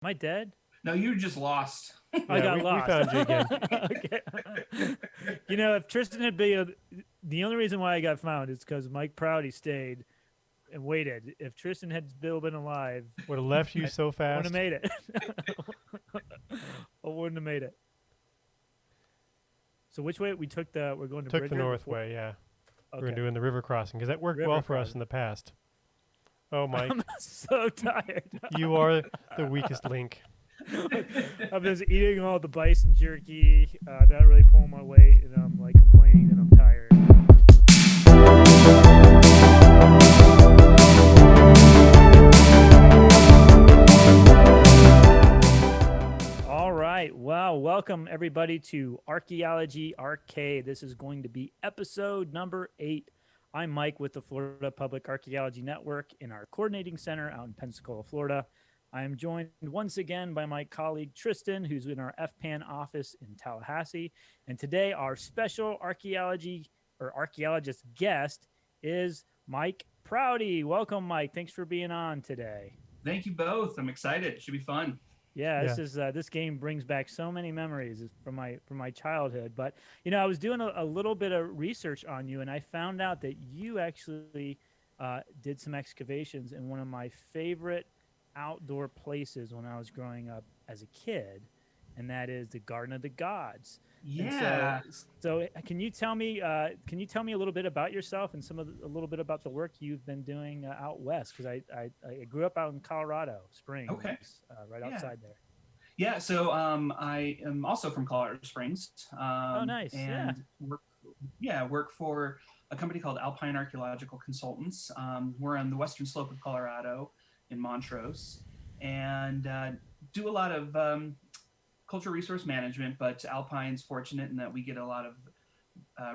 Am I dead? No, you just lost. I got we lost. found you again. Okay. If Tristan had been the only reason why I got found is because Mike Prouty stayed and waited. If Tristan had still been alive, Would have left you I so wouldn't fast. have made it. I wouldn't have made it. So which way we took the? We're going to Took the Bridger north before- way, yeah. Okay. We're doing the river crossing because that worked River well for us crossing. in the past. Oh, Mike, I'm so tired. you are the weakest link. I've been eating all the bison jerky, not really pulling my weight, and I'm like complaining that I'm tired. All right. Well, welcome everybody to Archaeology Arcade. This is going to be episode number 8. I'm Mike with the Florida Public Archaeology Network in our coordinating center out in Pensacola, Florida. I am joined once again by my colleague Tristan, who's in our FPAN office in Tallahassee. And today our special archaeologist guest is Mike Prouty. Welcome, Mike. Thanks for being on today. Thank you both. I'm excited. It should be fun. Yeah, this game brings back so many memories from my childhood. But I was doing a little bit of research on you, and I found out that you actually did some excavations in one of my favorite outdoor places when I was growing up as a kid, and that is the Garden of the Gods. Yeah. So can you tell me a little bit about yourself and a little bit about the work you've been doing out west? Because I grew up out in Colorado Springs, Okay. Right outside there. Yeah. So I am also from Colorado Springs. Oh, nice. And work for a company called Alpine Archaeological Consultants. We're on the western slope of Colorado in Montrose, and do a lot of cultural resource management, but Alpine's fortunate in that we get a lot of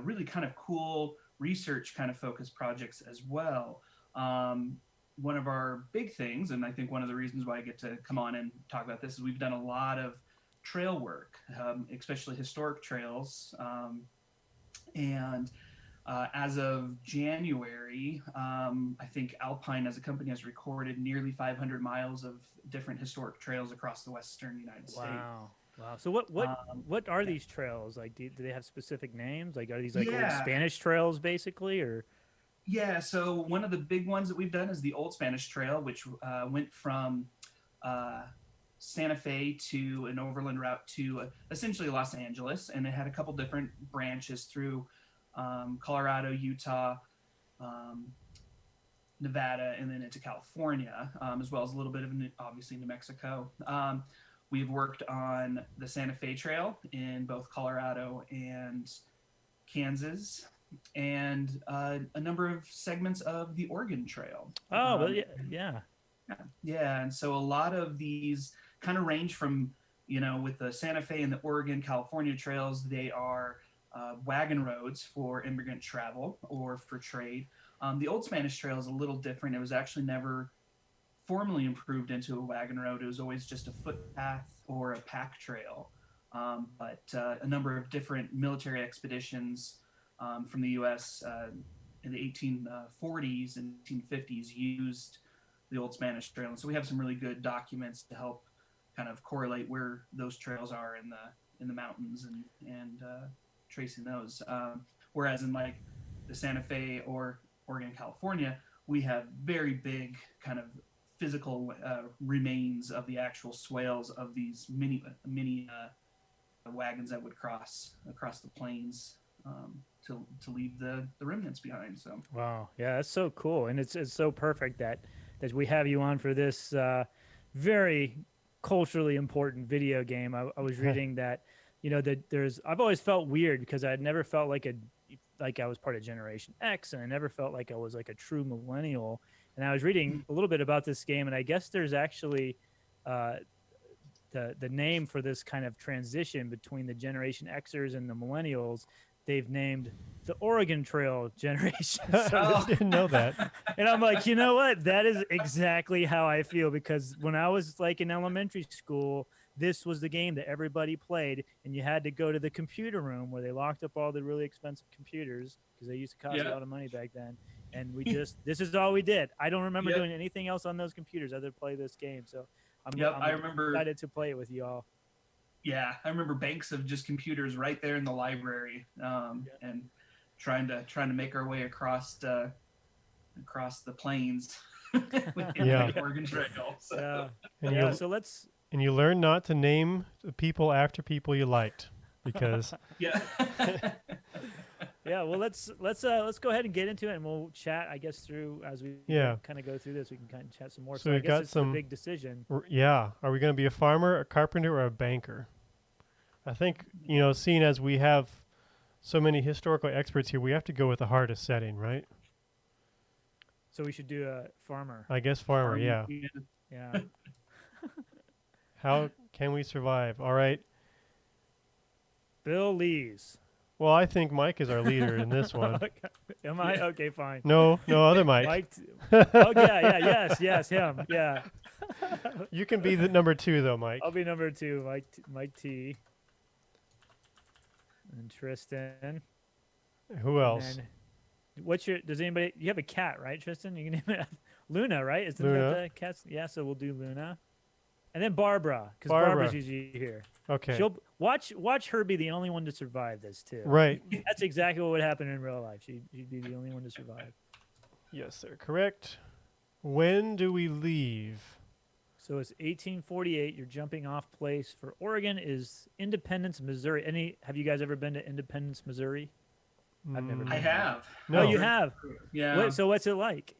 really kind of cool research kind of focused projects as well. One of our big things, and I think one of the reasons why I get to come on and talk about this, is we've done a lot of trail work, especially historic trails. As of January, I think Alpine as a company has recorded nearly 500 miles of different historic trails across the western United States. Wow. So what are these trails? Like, do they have specific names? Like, are these like old Spanish trails basically, or? Yeah, so one of the big ones that we've done is the Old Spanish Trail, which went from Santa Fe to an overland route to essentially Los Angeles, and it had a couple different branches through Colorado, Utah, Nevada, and then into California, as well as a little bit of obviously New Mexico. We've worked on the Santa Fe Trail in both Colorado and Kansas, and a number of segments of the Oregon Trail. Oh, well, yeah. And so a lot of these kind of range from, with the Santa Fe and the Oregon, California trails, they are wagon roads for immigrant travel or for trade. The Old Spanish Trail is a little different. It was actually never formally improved into a wagon road. It was always just a footpath or a pack trail. But a number of different military expeditions from the U.S. In the 1840s and 1850s used the Old Spanish Trail. And so we have some really good documents to help kind of correlate where those trails are in the mountains and tracing those. Whereas in like the Santa Fe or Oregon, California, we have very big kind of physical remains of the actual swales of these mini wagons that would cross across the plains to leave the remnants behind. So Wow, yeah, that's so cool, and it's so perfect that we have you on for this very culturally important video game. I was reading that that I've always felt weird because I'd never felt like I was part of Generation X, and I never felt like I was like a true millennial. And I was reading a little bit about this game, and I guess there's actually the name for this kind of transition between the Generation Xers and the millennials. They've named the Oregon Trail generation. I didn't know that. And I'm like, you know what? That is exactly how I feel, because when I was like in elementary school, this was the game that everybody played, and you had to go to the computer room where they locked up all the really expensive computers because they used to cost a lot of money back then. And this is all we did. I don't remember doing anything else on those computers other than play this game. So I remember. Excited to play it with y'all. Yeah, I remember banks of just computers right there in the library, and trying to make our way across the plains with the Oregon Trail. So. And So let's. And you learn not to name the people after people you liked, because Yeah. Yeah, well, let's go ahead and get into it, and we'll chat, I guess, through as we kind of go through this. We can kind of chat some more. So I we've guess got it's some a big decision. Yeah, are we going to be a farmer, a carpenter, or a banker? I think, seeing as we have so many historical experts here, we have to go with the hardest setting, right? So we should do a farmer. I guess farmer, yeah. Yeah. How can we survive? All right. Bill Lees. Well, I think Mike is our leader in this one. Am I? Okay, fine. No, other Mike. Oh, yes, him. Yeah. You can be the number 2, though, Mike. I'll be number 2, Mike T. And Tristan. Who else? Does anybody, you have a cat, right, Tristan? You can name it Luna, right? Isn't Luna. that the cat's? Yeah, so we'll do Luna. And then Barbara, because Barbara's usually here. Okay. She'll watch her be the only one to survive this too. Right. That's exactly what would happen in real life. She'd be the only one to survive. Yes, sir. Correct. When do we leave? So it's 1848. Your jumping off place for Oregon is Independence, Missouri. Have you guys ever been to Independence, Missouri? I've never been. I have. No. Oh, you have? Yeah. So what's it like?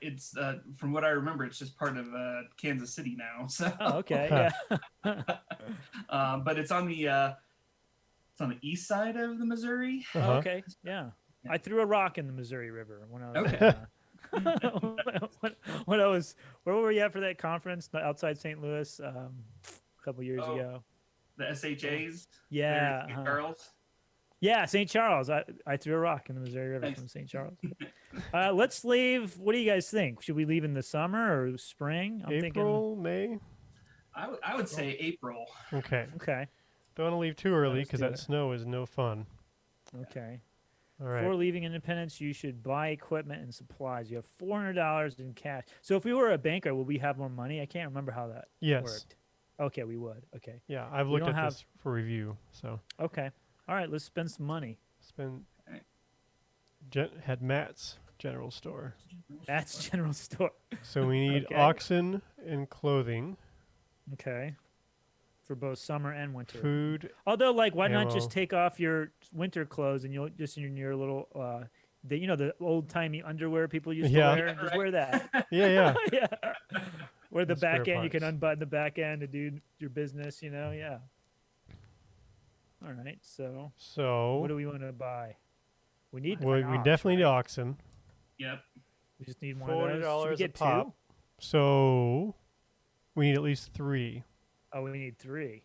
It's from what I remember, it's just part of Kansas City now. So. Oh, okay. Yeah. But it's on the east side of the Missouri. Uh-huh. Okay. Yeah. I threw a rock in the Missouri River when I was. Okay. When I was, where were we at for that conference outside St. Louis a couple years ago? The SHAs. Yeah. Charles. Yeah, St. Charles. I threw a rock in the Missouri River from St. Charles. Let's leave. What do you guys think? Should we leave in the summer or spring? I'm April, May? I would say April. Okay. Okay. Don't want to leave too early Let's because do that it. snow is no fun. Okay. All right. Before leaving Independence, you should buy equipment and supplies. You have $400 in cash. So if we were a banker, would we have more money? I can't remember how that Yes. worked. Okay, we would. Okay. Yeah, I've We looked don't at have- this for review. So Okay. All right, let's spend some money. had Matt's general store. That's general store. So we need Okay. oxen and clothing, Okay. For both summer and winter. food. Although, why not ammo. just take off your winter clothes and you'll just in your little, the old timey underwear people used to Yeah. wear. Just wear that. Yeah. Yeah. Where the And spare back end, you can parts. unbutton the back end to do your business. Yeah. All right. So, So what do we want to buy? We need. we an ox, definitely need right? oxen. Yep. We just need one of those. Should we $40 get a pop. two? So we need at least 3. Oh, we need 3.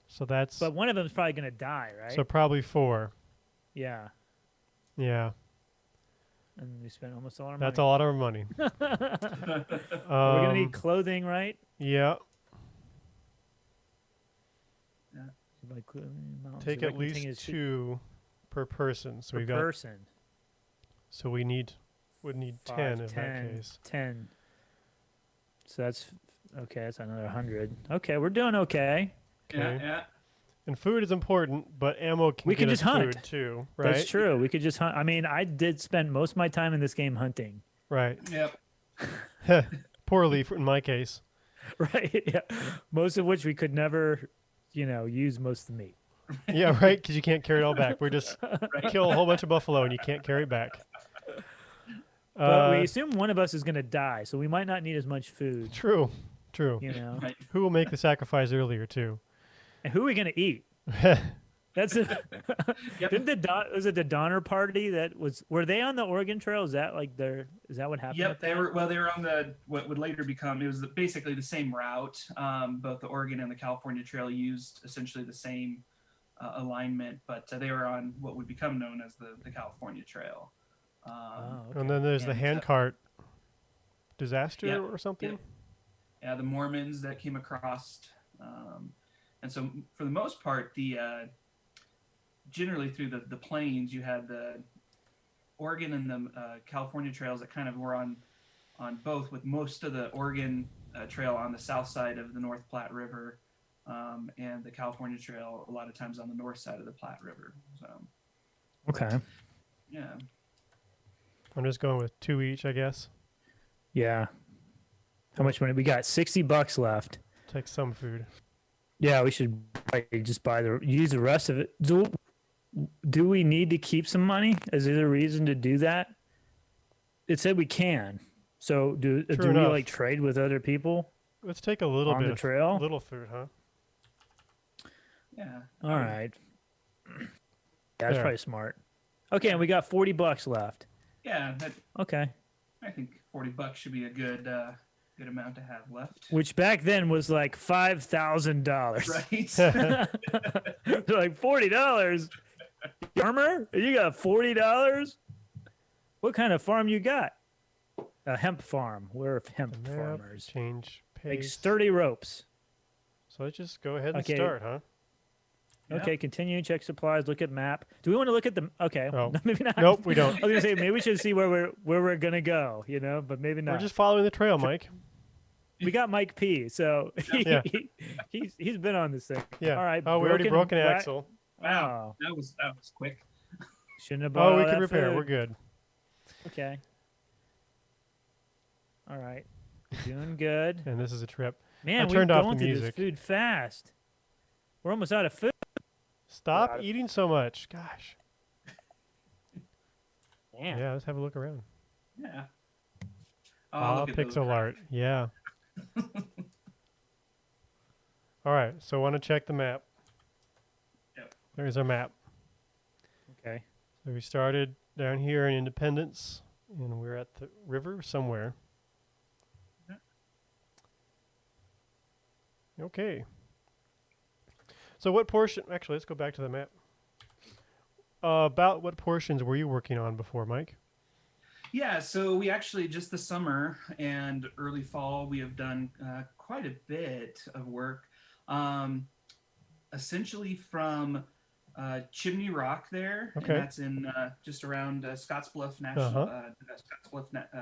So that's But one of them is probably going to die, right? so probably 4. Yeah. Yeah, And we spent almost all our that's a money. lot of money. We're going to need clothing, right? Yeah, By clothing, amounts take of at everything least is 2 per person. So per we've got. person. So would need 5, 10 in 10, that case. 10. So that's okay. That's another 100. Okay, we're doing okay. Okay. Yeah. And food is important, but ammo can We get can us just hunt. food too, right? That's true. We could just hunt. I mean, I did spend most of my time in this game hunting. Right. Yep. Poorly in my case. Right. Yeah. Most of which we could never, use most of the meat. Yeah, right. Because you can't carry it all back. We just kill a whole bunch of buffalo and you can't carry it back. But we assume one of us is going to die, so we might not need as much food. True. Right. Who will make the sacrifice earlier too? And who are we going to eat? That's it. Yep. Was it the Donner Party were they on the Oregon Trail? Is that is that what happened? Yep, with they that? were. Well, they were on what would later become. It was basically the same route. Both the Oregon and the California Trail used essentially the same alignment, but they were on what would become known as the California Trail. Oh, okay. And then there's the And, handcart disaster Yep, or something. Yeah, the Mormons that came across, and so for the most part, generally through the plains, you had the Oregon and the California trails that kind of were on both, with most of the Oregon trail on the south side of the North Platte River, and the California Trail a lot of times on the north side of the Platte River. So, Okay. yeah. I'm just going with 2 each, I guess. Yeah. How much money we got? $60 left. Take some food. Yeah, we should probably just use the rest of it. Do we need to keep some money? Is there a reason to do that? It said we can. So do we enough. like trade with other people Let's take a little on bit the trail? little food, huh? Yeah. All right. Yeah, that's There. probably smart. Okay, and we got $40 left. Yeah. Okay. I think $40 should be a good amount to have left. Which back then was like $5,000. Right. They're like $40. Farmer, you got $40? What kind of farm you got? A hemp farm. We're hemp Map, farmers. change Like pace. sturdy ropes. So let's just go ahead and Okay. start, huh? Yeah. Okay, continue, check supplies, look at map. Do we want to look at the okay? Oh. Maybe not. Nope, we don't. I was gonna say maybe we should see where we're gonna go, but maybe not. We're just following the trail, Mike. We got Mike P, so Yeah. he's been on this thing. Yeah. All right. Oh, we already broke an wa- axle. Wow. Oh, That was quick. shouldn't have bought Oh, we all can that repair. food. We're good. Okay. All right. Doing good. And this is a trip. Man, I turned we're off going the through this music. food fast. We're almost out of food. Stop Got it. eating so much. Gosh. Damn. Yeah, let's have a look around. Yeah. Oh, look at those pixel art. Yeah. All right. So I want to check the map. Yep. There's our map. Okay. So we started down here in Independence, and we're at the river somewhere. Okay. So what portion? Actually, let's go back to the map. About what portions were you working on before, Mike? Yeah, so we actually just the summer and early fall we have done quite a bit of work, essentially from Chimney Rock there, Okay. and that's in just around Scottsbluff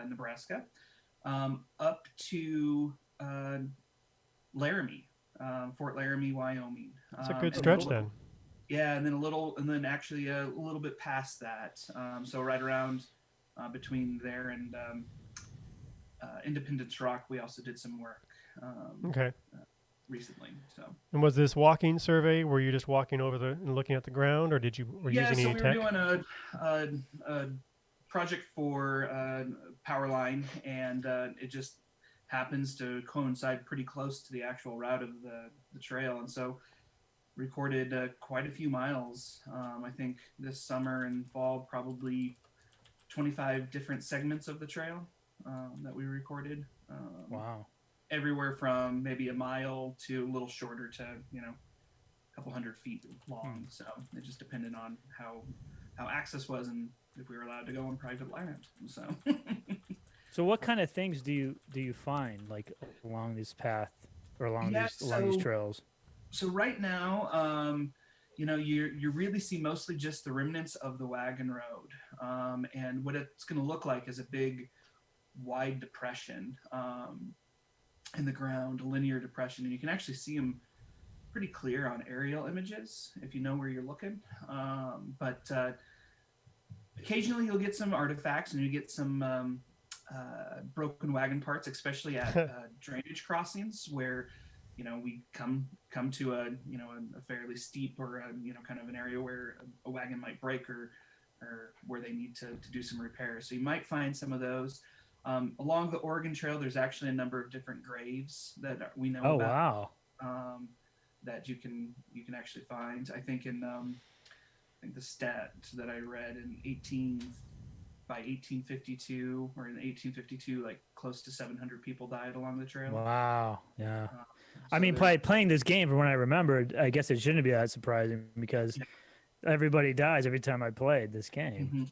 Nebraska, up to Laramie, Fort Laramie, Wyoming. It's a good and stretch little- then. Yeah, and then actually a little bit past that, so right around between there and Independence Rock, we also did some work Okay. recently. So And was this walking survey? Were you just walking over and looking at the ground, or were you yeah, using so any we tech? were doing a project for power line, and it just happens to coincide pretty close to the actual route of the trail, and so recorded quite a few miles. I think this summer and fall, probably 25 different segments of the trail that we recorded. Wow. Everywhere from maybe a mile to a little shorter to, a couple hundred feet long. So it just depended on how access was and if we were allowed to go on private land. So So what kind of things do you find like along this path or along Yeah, these trails? So right now, you really see mostly just the remnants of the wagon road, and what it's going to look like is a big, wide depression in the ground, a linear depression, and you can actually see them pretty clear on aerial images if you know where you're looking. But occasionally you'll get some artifacts and you get some broken wagon parts, especially at drainage crossings where we come to a fairly steep or kind of an area where a wagon might break or where they need to do some repairs. So you might find some of those. Along the Oregon Trail, there's actually a number of different graves that we know Oh about wow. that you can actually find. I think the stat that I read by 1852 or in 1852, like close to 700 people died along the trail. Wow. Yeah. I So mean, there's- playing this game from when I remembered, I guess it shouldn't be that surprising because everybody dies every time I played this game.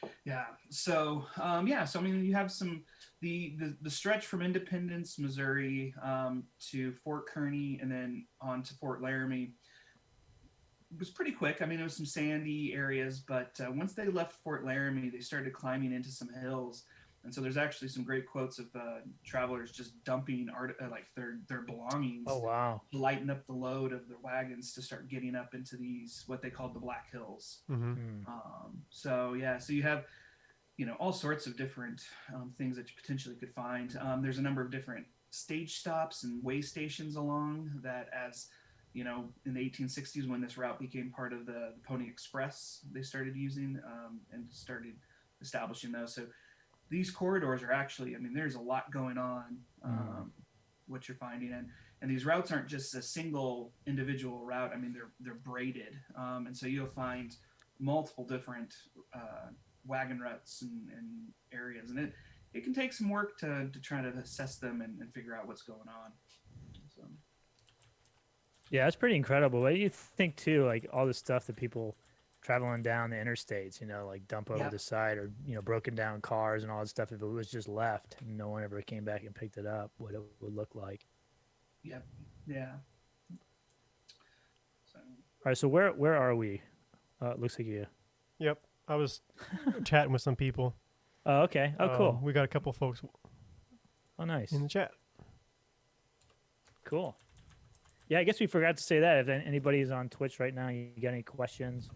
Mhm. Yeah. So So I mean, you have the stretch from Independence, Missouri, to Fort Kearny, and then on to Fort Laramie. It was pretty quick. I mean, it was some sandy areas, but once they left Fort Laramie, they started climbing into some hills, And so there's actually some great quotes of travelers just dumping like their belongings Oh, wow. to lighten up the load of their wagons to start getting up into these what they called the Black Hills. So you have all sorts of different things that you potentially could find. There's a number of different stage stops and way stations along that, as in the 1860s when this route became part of the Pony Express, they started using and started establishing those. So these corridors are actually, there's a lot going on, what you're finding. And these routes aren't just a single individual route. They're braided. And so you'll find multiple different wagon routes and areas. And it can take some work to try to assess them and figure out what's going on. So. Yeah, that's pretty incredible. What do you think, too, like all the stuff that people traveling down the interstates, like dump over the side, or, broken down cars and all that stuff, if it was just left and no one ever came back and picked it up, what it would look like. Yep. Yeah. So. All right, so where are we? It looks like you. Yep. I was chatting with some people. Oh, okay. Oh, cool. We got a couple folks Oh, nice. in the chat. Cool. Yeah, I guess we forgot to say that. If anybody is on Twitch right now, you got any questions,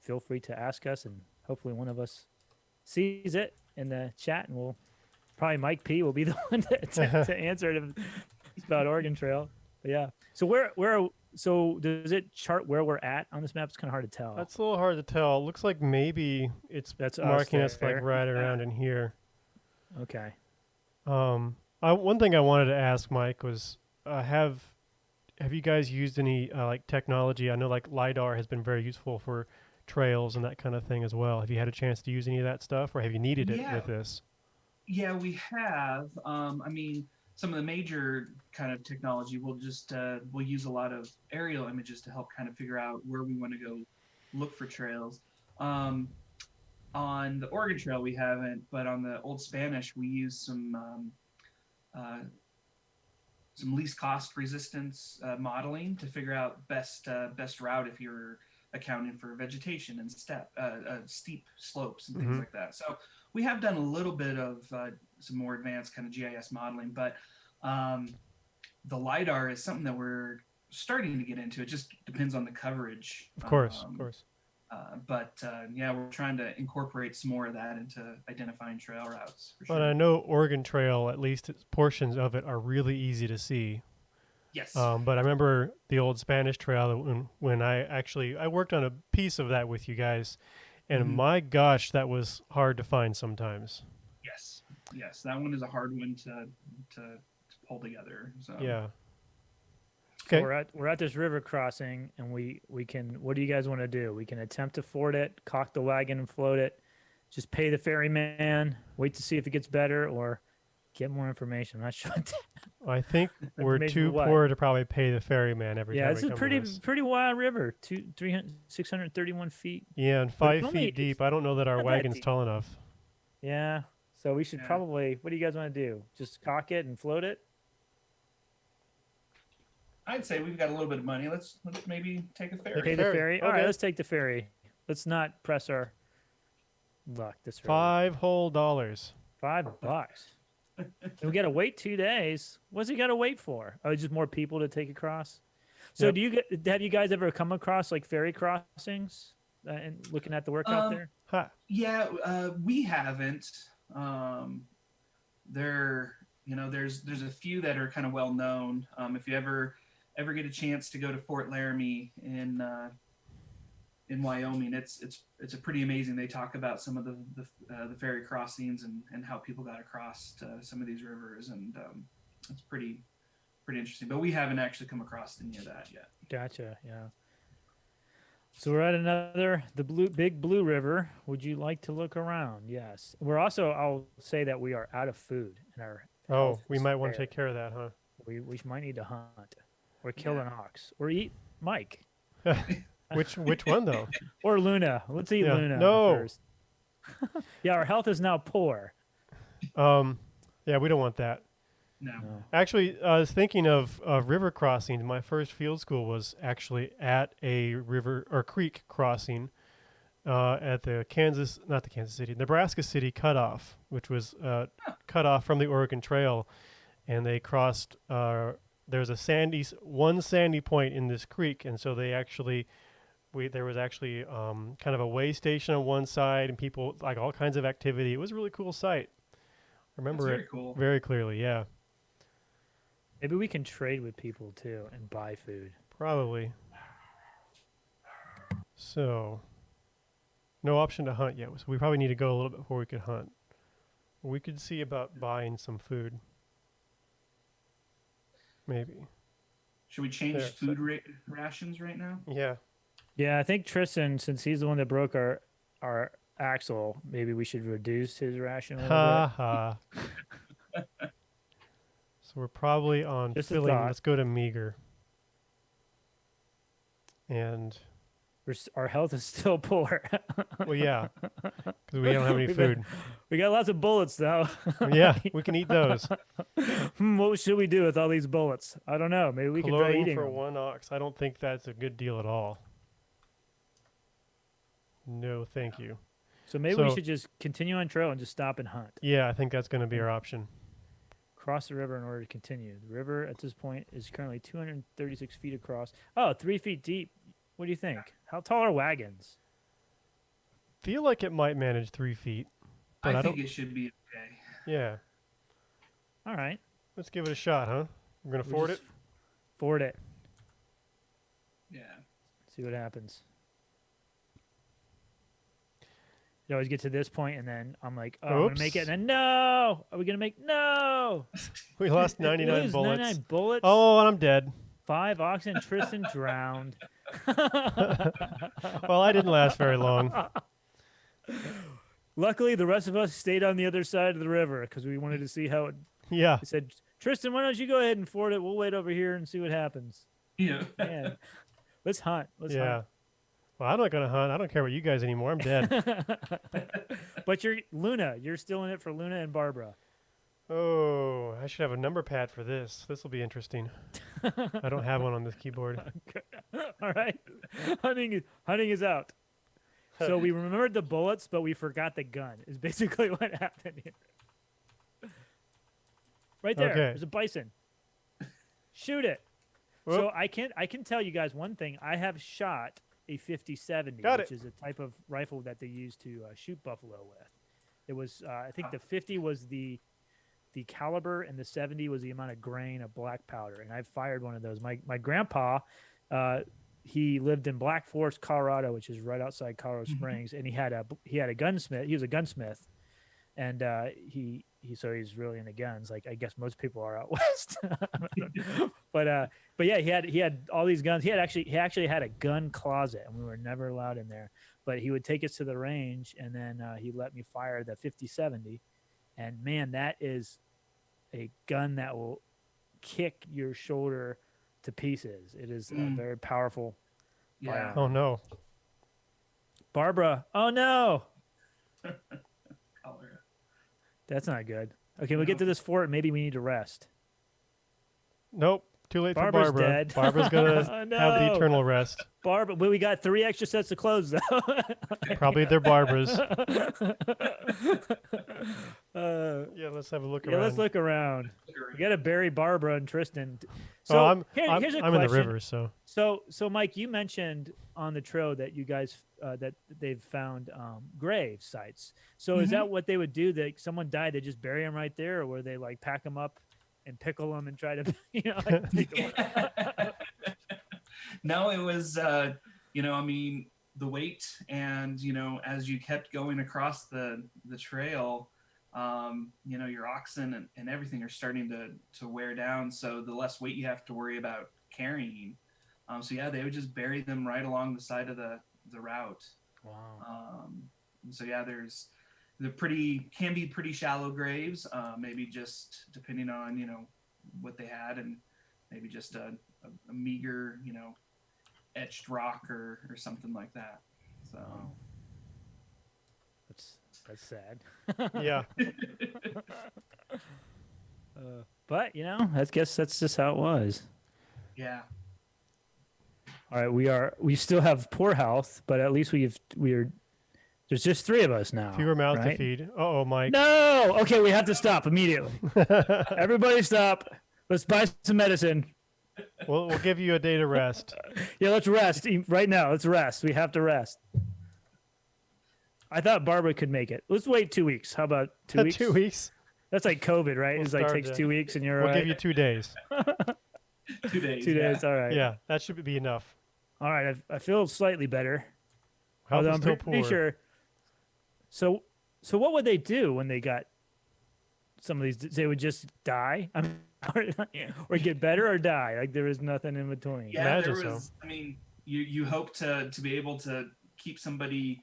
feel free to ask us, and hopefully one of us sees it in the chat, and probably Mike P will be the one to answer it if it's about Oregon Trail. But yeah. So so does it chart where we're at on this map? It's kind of hard to tell. That's a little hard to tell. It looks like maybe that's marking us like right around in here. Okay. One thing I wanted to ask Mike was, have you guys used any like technology? I know like LiDAR has been very useful for trails and that kind of thing as well. Have you had a chance to use any of that stuff, or have you needed it with this? Yeah, we have. Some of the major kind of technology, we'll use a lot of aerial images to help kind of figure out where we want to go look for trails. On the Oregon Trail, we haven't, but on the Old Spanish, we use some least cost resistance modeling to figure out best route if you're accounting for vegetation and steep slopes and things like that. So we have done a little bit of some more advanced kind of GIS modeling, but the LiDAR is something that we're starting to get into. It just depends on the coverage. Of course. But we're trying to incorporate some more of that into identifying trail routes. For sure. But I know Oregon Trail, at least portions of it, are really easy to see. Yes. But I remember the Old Spanish Trail when I worked on a piece of that with you guys, and my gosh, that was hard to find sometimes. Yes, that one is a hard one to pull together. So. Yeah. Okay. So we're at this river crossing, and we can. What do you guys want to do? We can attempt to ford it, cock the wagon, and float it. Just pay the ferryman. Wait to see if it gets better, or get more information. I'm not sure. I think we're too poor to probably pay the ferryman every time. Yeah, it's a pretty wild river. 631 feet. Yeah, and 5 feet deep. I don't know that our wagon's tall enough. Yeah, so we should probably. What do you guys want to do? Just cock it and float it? I'd say we've got a little bit of money. Let's maybe take a ferry. Pay the ferry. Okay. All right, let's take the ferry. Let's not press our luck this early. $5 whole. $5. We got to wait 2 days. What's he got to wait for? Oh, just more people to take across. So, have you guys ever come across like ferry crossings and looking at the work out there? Yeah, we haven't. There's a few that are kind of well known. If you ever get a chance to go to Fort Laramie in Wyoming, it's a pretty amazing. They talk about some of the ferry crossings and how people got across to some of these rivers, and it's pretty interesting. But we haven't actually come across any of that yet. Gotcha. Yeah. So we're at the Big Blue River. Would you like to look around? Yes. We're also. I'll say that we are out of food in our. We might want to take care of that, huh? We might need to hunt, or kill an ox, or eat Mike. Which one though? Or Luna. Let's eat Luna first. Yeah, our health is now poor. Yeah, we don't want that. No. Actually, I was thinking of river crossing. My first field school was actually at a river or creek crossing. at the Nebraska City cutoff, which was cut off from the Oregon Trail, and they crossed. There's one sandy point in this creek, and so they actually, there was actually kind of a way station on one side, and people like all kinds of activity. It was a really cool sight. I remember That's very it cool. very clearly. Yeah, Maybe we can trade with people too and buy food. probably. So, no option to hunt yet. So we probably need to go a little bit before we could hunt. We could see about buying some food. Maybe. Should we change There, food rations right now? Yeah. Yeah, I think Tristan, since he's the one that broke our axle, maybe we should reduce his ration a little Ha ha. So we're probably on Just a filling. thought. Let's go to meager. And bit. Our health is still poor. well, yeah, because we don't have any We've been- food. We got lots of bullets though. Yeah, we can eat those. What should we do with all these bullets? I don't know. Maybe we can try Clothing eating for them. one ox. I don't think that's a good deal at all. No, thank you. So maybe we So- should just continue on trail and just stop and hunt. Yeah, I think that's going to be our option. Cross the river in order to continue. The river at this point is currently 236 feet across. Oh, 3 feet deep. What do you think? How tall are wagons? Feel like it might manage 3 feet. But I think don't. it should be okay. Yeah, All right. let's give it a shot, huh? We're gonna We'll ford it. just Ford it. Yeah. See what happens. You always get to this point, and then I'm like, oh, I'm going to make it. Oops. And then, no! Are we going to make. No! We lost We 99 lose bullets. 99 bullets. Oh, and I'm dead. 5 oxen. Tristan drowned. Well, I didn't last very long. Luckily, the rest of us stayed on the other side of the river because we wanted to see how it. Yeah. I said, Tristan, why don't you go ahead and ford it? We'll wait over here and see what happens. Yeah. Man, let's hunt. Let's Yeah. Well, I'm not gonna hunt. I don't care about you guys anymore. I'm dead. hunt. But you're Luna. You're still in it for Luna and Barbara. Oh, I should have a number pad for this. This will be interesting. I don't have one on this keyboard. All right, hunting is out. So we remembered the bullets, but we forgot the gun. Is basically what happened here. Right there. Okay. There's a bison. Shoot it. Whoop. So I can tell you guys one thing. I have shot a 50-70, Got which it. is a type of rifle that they use to shoot buffalo with. It was I think the 50 was the caliber, and the 70 was the amount of grain of black powder. And I fired one of those. My grandpa, he lived in Black Forest, Colorado, which is right outside Colorado Springs, and he had a gunsmith. He was a gunsmith, and so he's really into guns. Like I guess most people are out west. But yeah, he had all these guns. He actually had a gun closet, and we were never allowed in there. But he would take us to the range, and then he let me fire the 50-70. And man, that is a gun that will kick your shoulder to pieces. It is very powerful. Yeah. Oh no. Barbara, oh no, Color. that's not good. Okay, we'll get to this fort. Maybe we need to rest. Nope. Too late Barbara's for Barbara. dead. Barbara's gonna Oh, have no. the eternal rest. Barbara, but we got 3 extra sets of clothes though. Probably they're Barbara's. Uh, Yeah, let's have a look yeah, around. let's look around. We got to bury Barbara and Tristan. So Oh, I'm here's a in the question. river, so So Mike, you mentioned on the trail that you guys that they've found grave sites. So is that what they would do? That someone died, they just bury them right there, or would they like pack them up and pickle them and try to like, take them? No, it was I mean the weight, and as you kept going across the trail, your oxen and everything are starting to wear down, so the less weight you have to worry about carrying. So yeah, they would just bury them right along the side of the route. Wow. So yeah, can be pretty shallow graves, maybe just depending on what they had, and maybe just a meager etched rock or something like that. So That's sad. yeah. But I guess that's just how it was. yeah. All right, we still have poor health, but at least we are There's just 3 of us now. Fewer mouths to right? feed. Uh-oh, Mike. No. Okay, we have to stop immediately. Everybody stop. Let's buy some medicine. We'll give you a day to rest. Yeah, let's rest right now. Let's rest. We have to rest. I thought Barbara could make it. Let's wait 2 weeks. How about 2 weeks? 2 weeks. That's like COVID, right? We'll It's like start takes it. 2 weeks and you're We'll right. give you 2 days. 2 days. 2 days. All right. Yeah, that should be enough. All right. I feel slightly better. Health Although is I'm still pretty poor. sure. So what would they do when they got some of these? They would just die, or get better or die. Like there was nothing in between. Yeah, Imagine there so. was. I mean, you hope to be able to keep somebody,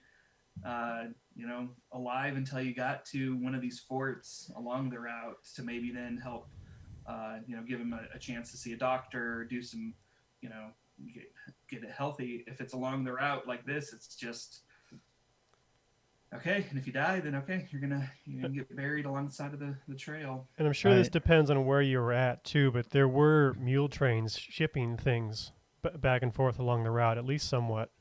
alive until you got to one of these forts along the route to maybe then help, give them a chance to see a doctor, or do some, get it healthy. If it's along the route like this, it's just okay. And if you die, then okay, you're gonna get buried along the side of the trail. And I'm sure this Right. depends on where you're at too, but there were mule trains shipping things back and forth along the route, at least somewhat.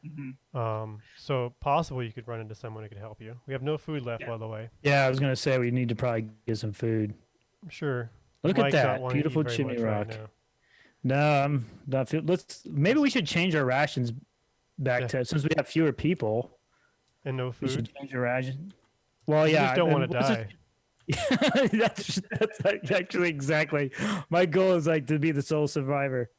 Mm-hmm. So possible you could run into someone who could help you. We have no food left, Yeah. by the way. Yeah, I was gonna say we need to probably get some food. I'm sure. Look Mike's at not that wanting to eat beautiful very chimney much right rock. now. No, I'm not. Maybe we should change our rations back Yeah. to since we have fewer people. And no We food. should change our ration. Well, You yeah, just don't and want to what's die. that's actually exactly my goal is like to be the sole survivor.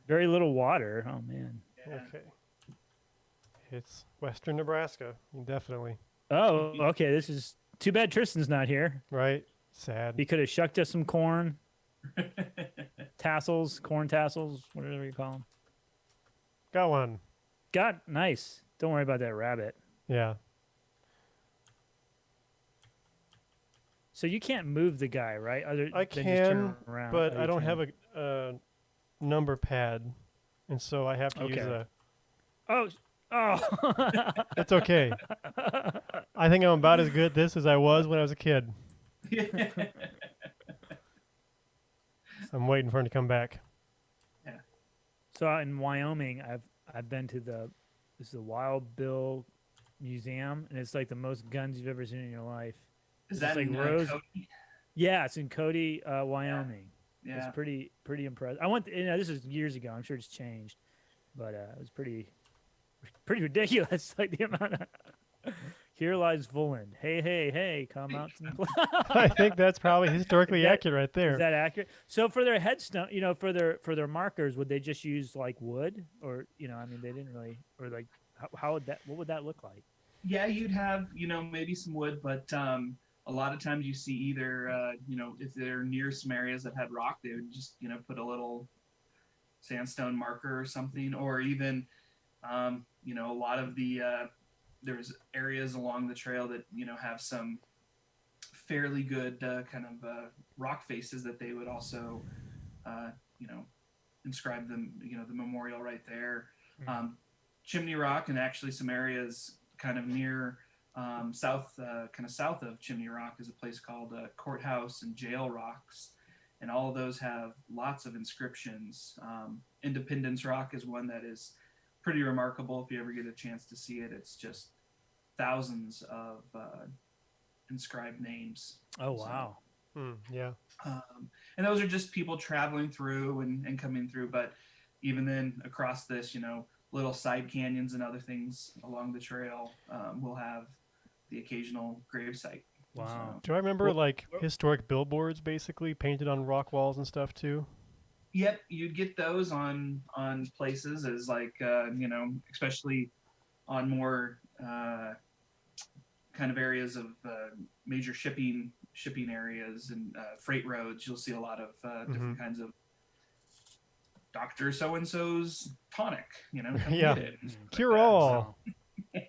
Very little water. Oh man. Yeah. Okay. It's western Nebraska, definitely. Oh, okay. This is too bad Tristan's not here. Right? Sad. He could have shucked us some corn tassels, corn tassels, whatever you call them. Got one. Got nice. Don't worry about that rabbit. Yeah. So you can't move the guy, right? Other I than just turn can, around. but Oh, I you don't can. have a number pad, and so I have to use Okay. a. Oh, oh. It's okay. I think I'm about as good at this as I was when I was a kid. I'm waiting for him to come back. So in Wyoming, I've been to this is the Wild Bill Museum, and it's like the most guns you've ever seen in your life. Is It's that like in Rose- Cody? Yeah, it's in Cody, Wyoming. Yeah. It's pretty impressive. I went. This is years ago. I'm sure it's changed, but it was pretty ridiculous. Like the amount of here lies Voland. Hey, come out and play. I think that's probably historically accurate right there. Is that accurate? So for their headstone, for their markers, would they just use like wood, or I mean, they didn't really, or like how would that? What would that look like? Yeah, you'd have, maybe some wood, but a lot of times you see either, if they're near some areas that had rock, they would just, put a little sandstone marker or something, or even, a lot of the, there's areas along the trail that, have some fairly good kind of rock faces that they would also, inscribe them, the memorial right there. Chimney Rock, and actually some areas kind of near south of Chimney Rock is a place called Courthouse and Jail Rocks, and all of those have lots of inscriptions. Independence Rock is one that is pretty remarkable. If you ever get a chance to see it, it's just thousands of inscribed names. Oh So, wow! Yeah. and those are just people traveling through and coming through. But even then, across this, little side canyons and other things along the trail will have the occasional gravesite. Wow. So, Do I remember Well, like historic billboards basically painted on rock walls and stuff too? yep, you'd get those on places as like especially on more kind of areas of major shipping areas and freight roads. You'll see a lot of different kinds of Dr. So-and-so's tonic, come Yeah. get it. and stuff like Cure that. all. So,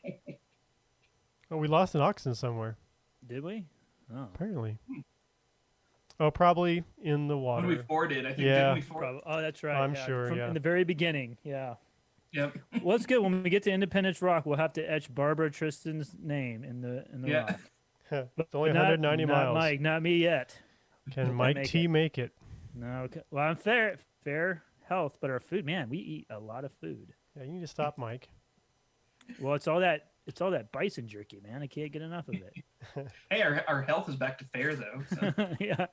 Oh, we lost an oxen somewhere, Did we? Oh, apparently. Oh, probably in the water. when we forded, I think, Yeah. didn't we ford? probably. Oh, that's right. I'm yeah. sure, yeah. In the very beginning, yeah. Yep. Well, that's good. When we get to Independence Rock, we'll have to etch Barbara Tristan's name in the Yeah. rock. It's only Not- 190 not miles. Mike, not me yet. Can Will Mike make T it. make it? No. Okay. Well, I'm fair health, but our food, man, we eat a lot of food. Yeah, you need to stop, Mike. Well, it's all that bison jerky, man. I can't get enough of it. Hey, our health is back to fair though. So. Yeah.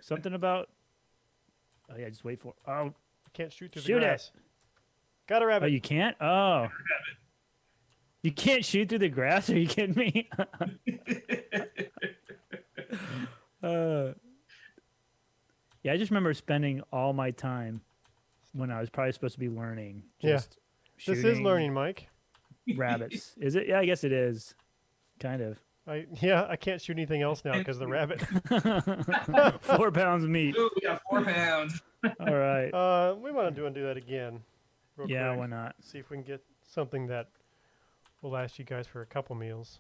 Something about. Oh yeah, just wait for. Oh, You can't shoot through Shoot the it. grass. Got a rabbit. oh, you can't. Oh, you can't shoot through the grass. Are you kidding me? Yeah, I just remember spending all my time when I was probably supposed to be learning. Yeah. Just This is shooting learning, Mike. rabbits. Is it? Yeah, I guess it is. Kind of. I can't shoot anything else now because the rabbit. 4 pounds of meat. Ooh, we got 4 pounds. All right. We want to do that again. Real Yeah, quick. why not? See if we can get something that will last you guys for a couple meals.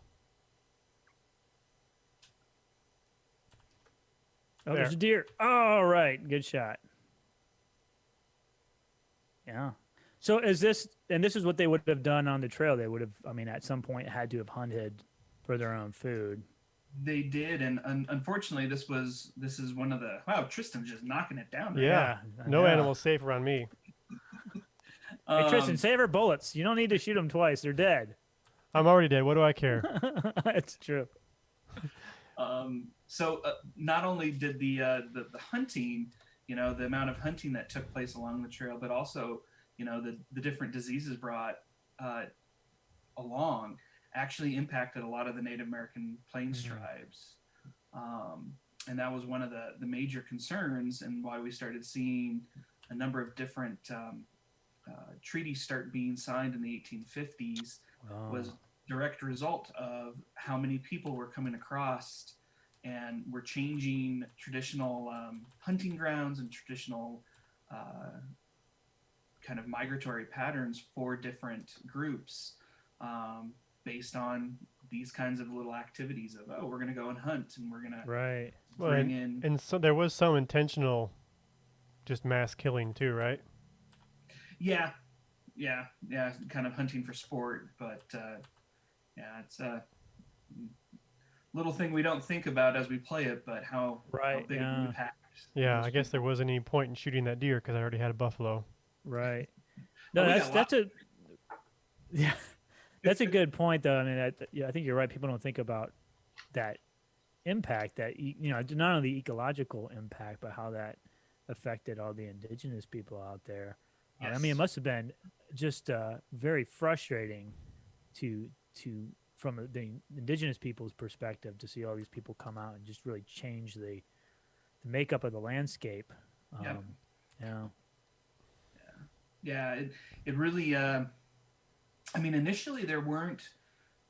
Oh, there's a deer. All right, good shot. Yeah. So is this, and this is what they would have done on the trail? They would have, I mean, at some point had to have hunted for their own food. They did, and unfortunately, this is one of the Tristan's just knocking it down. Right Yeah. I No know. animal's safe around me. now. Hey, Tristan, save her bullets. You don't need to shoot them twice. They're dead. I'm already dead. What do I care? It's true. So not only did the hunting, the amount of hunting that took place along the trail, but also, the different diseases brought along actually impacted a lot of the Native American Plains tribes. And that was one of the major concerns and why we started seeing a number of different treaties start being signed in the 1850s was direct result of how many people were coming across and were changing traditional hunting grounds and traditional kind of migratory patterns for different groups based on these kinds of little activities of, we're going to go and hunt and we're going to Right. bring in. And so there was some intentional just mass killing too, right? Yeah, kind of hunting for sport, but it's a little thing we don't think about as we play it, but how big of an impact. Yeah, I guess there wasn't any point in shooting that deer because I already had a buffalo. Right. No, we that's a good point though. I mean, I think you're right. People don't think about that impact that not only the ecological impact, but how that affected all the indigenous people out there. Yes. I mean, it must have been just very frustrating from the indigenous people's perspective to see all these people come out and just really change the makeup of the landscape. Yeah, it really. I mean, initially there weren't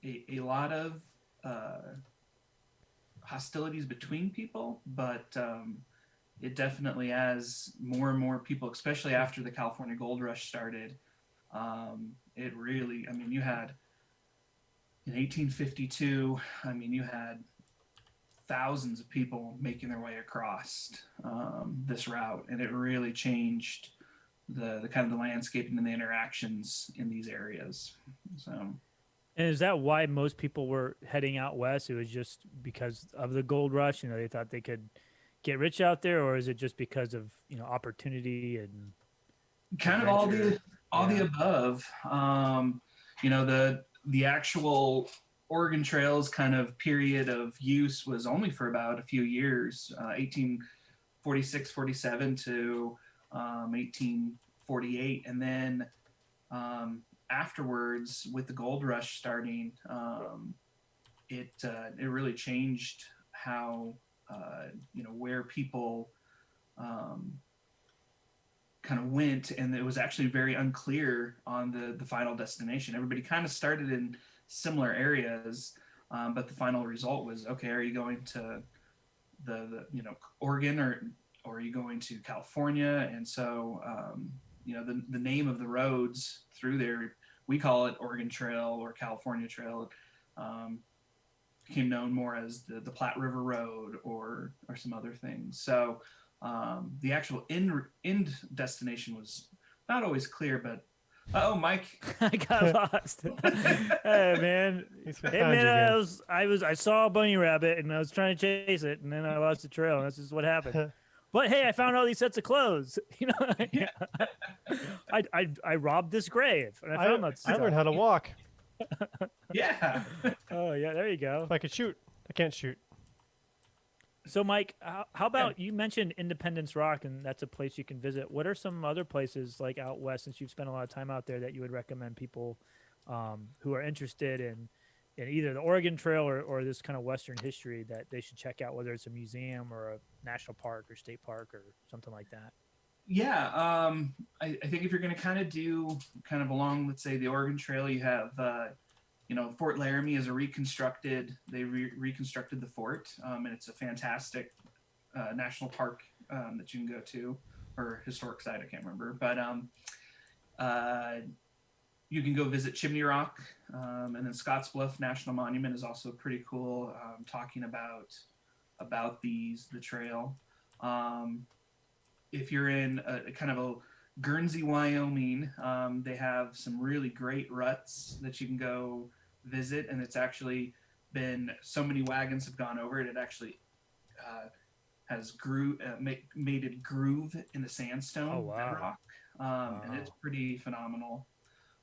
a lot of hostilities between people, but it definitely, as more and more people, especially after the California Gold Rush started, it really. I mean, you had in 1852. I mean, you had thousands of people making their way across this route, and it really changed the kind of the landscape and the interactions in these areas. So, and is that why most people were heading out west? It was just because of the gold rush, they thought they could get rich out there, or is it just because of opportunity and kind of all the above? The actual Oregon Trail's kind of period of use was only for about a few years, 1846, 47 to 1848, and then afterwards, with the gold rush starting, it really changed how where people kind of went, and it was actually very unclear on the final destination. Everybody kind of started in similar areas, but the final result was, okay, are you going to the Oregon or are you going to California? And so the name of the roads through there, we call it Oregon Trail or California Trail, became known more as the Platte River Road or some other things. So the actual end destination was not always clear, but Mike. I got lost. Hey man. I saw a bunny rabbit and I was trying to chase it and then I lost the trail. And that's just what happened. But hey, I found all these sets of clothes. I robbed this grave and I found that I stuff. learned how to walk. Yeah. Oh yeah, there you go. If I could shoot, I can't shoot. So Mike, how about you mentioned Independence Rock, and that's a place you can visit. What are some other places like out west, since you've spent a lot of time out there, that you would recommend people who are interested in either the Oregon Trail or this kind of Western history that they should check out, whether it's a museum or a national park or state park or something like that? Yeah, I think if you're going to kind of do kind of along, let's say, the Oregon Trail, you have, Fort Laramie is a reconstructed, they reconstructed the fort, and it's a fantastic national park that you can go to, or historic site, I can't remember. But you can go visit Chimney Rock, and then Scottsbluff National Monument is also pretty cool, talking about the trail. If you're in a kind of a Guernsey, Wyoming, they have some really great ruts that you can go visit, and it's actually been so many wagons have gone over it. It actually has made it groove in the sandstone bedrock, and it's pretty phenomenal.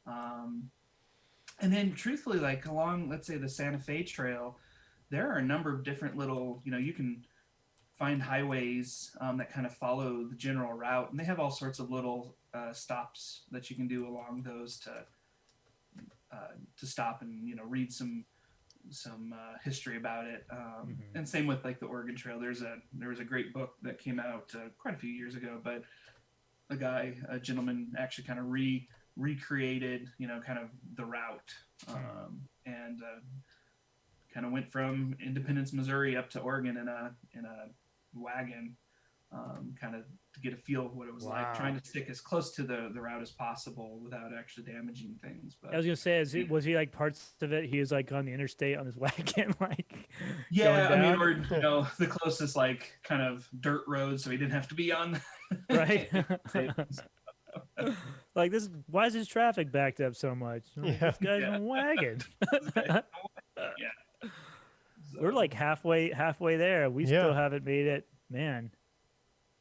And then, truthfully, like along, let's say, the Santa Fe Trail, there are a number of different little, you can find highways that kind of follow the general route, and they have all sorts of little stops that you can do along those to stop and read some history about it. And same with like the Oregon Trail. There was a great book that came out quite a few years ago, but a gentleman actually kind of recreated kind of the route, and kind of went from Independence, Missouri up to Oregon in a wagon, kind of to get a feel of what it was like, trying to stick as close to the route as possible without actually damaging things. But I was gonna say, was he like parts of it? He was like on the interstate on his wagon, like yeah, I mean, or the closest like kind of dirt road, so he didn't have to be on. Right. Like this, why is his traffic backed up so much? Like, this guy's in a wagon. Yeah. We're like halfway there. We still haven't made it, man.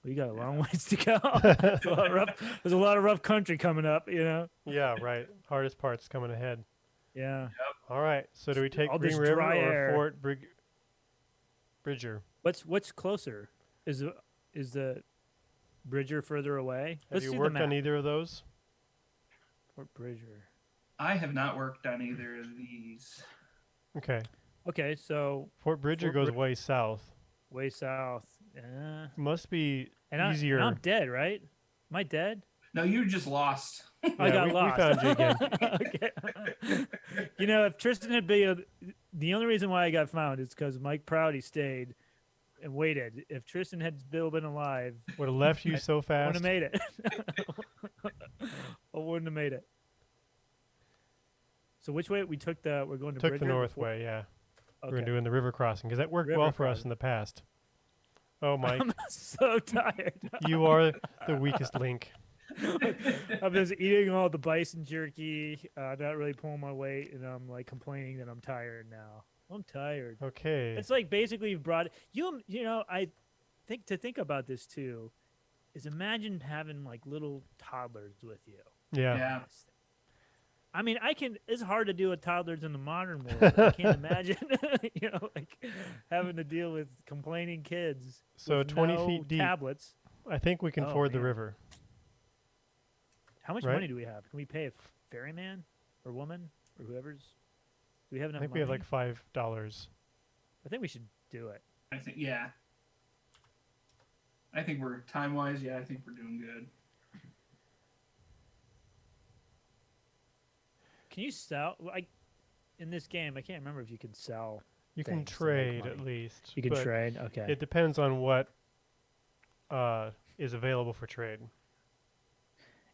We got a long ways to go. There's a lot of rough country coming up, Yeah, right. Hardest part's coming ahead. Yeah. Yep. All right. So do we take All Green this River dry or air. Fort Bridger? What's closer? Is the Bridger further away? Have you worked on either of those? Fort Bridger. I have not worked on either of these. Okay, so Fort Bridger goes way south. Way south. Must be And easier. I'm dead, right? Am I dead? No, you just lost. I got we lost. found you again. Okay. If Tristan had been the only reason why I got found is because Mike Prouty stayed and waited. If Tristan had still been alive, Would have left you so I fast. wouldn't have made it. I wouldn't have made it. So which way we're going to Took Bridger the north before- way, yeah. Okay. We're doing the river crossing because that worked River well for us crossing. in the past. Oh, Mike, I'm so tired. you are the weakest link. I'm just eating all the bison jerky, not really pulling my weight, and I'm like complaining that I'm tired now. I'm tired. Okay. It's like basically you've brought I think about this too, is imagine having like little toddlers with you. Yeah. Yeah. I mean, it's hard to do with toddlers in the modern world. I can't imagine, like having to deal with complaining kids. So with 20 no feet deep. tablets. I think we can Oh, ford the man. river. How much Right? money do we have? Can we pay a ferryman or woman or whoever's? Do we have I enough think money? we have like $5. I think we should do it. I think, yeah. I think we're time-wise, I think we're doing good. Can you sell in this game? I can't remember if you can sell. You can things to make trade money. at least. You can but trade. Okay. It depends on what is available for trade.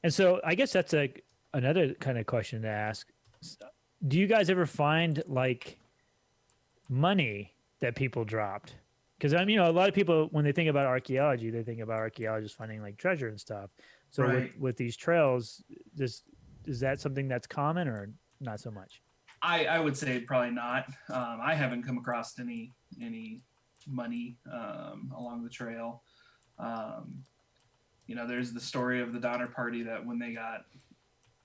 And so I guess that's another kind of question to ask. Do you guys ever find like money that people dropped? Because a lot of people, when they think about archaeology, they think about archaeologists finding like treasure and stuff. So Right. with these trails, is that something that's common or not so much? I would say probably not. I haven't come across any money along the trail. You know, there's the story of the Donner Party that when they got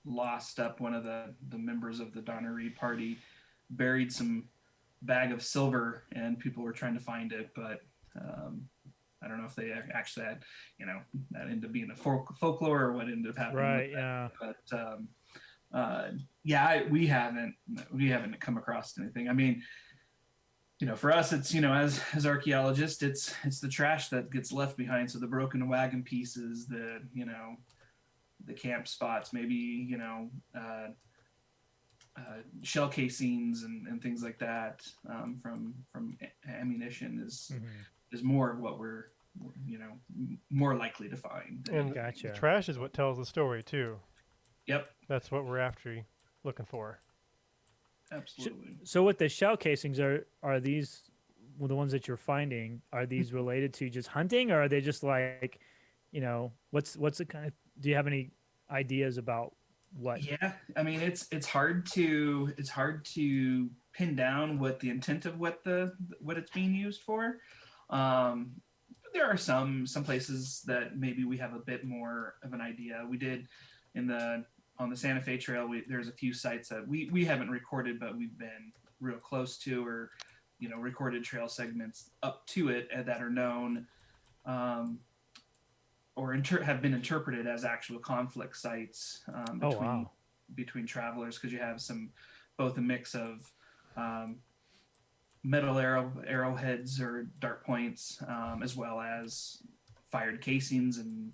lost up, one of the members of the Donner Reed Party buried some bag of silver, and people were trying to find it, but I don't know if they actually had, you know, that ended up being a folklore or what ended up happening. Right. Yeah. But we haven't come across anything. I mean, you know, for us, it's, you know, as archaeologists, it's the trash that gets left behind. So the broken wagon pieces, the, you know, the camp spots, maybe, you know, shell casings and things like that, from ammunition is more of what we're, you know, more likely to find. And Gotcha. the trash is what tells the story too. Yep. That's what we're looking for. Absolutely. So with the shell casings, are these, well, the ones that you're finding, are these related to just hunting, or are they just like, you know, what's the kind of, do you have any ideas about what? Yeah, I mean, it's hard to pin down what the intent of what it's being used for. There are some places that maybe we have a bit more of an idea. We did on the Santa Fe Trail. There's a few sites that we haven't recorded, but we've been real close to, or, you know, recorded trail segments up to it that are known, or have been interpreted as actual conflict sites between travelers, because you have both a mix of metal arrowheads or dart points, as well as fired casings and,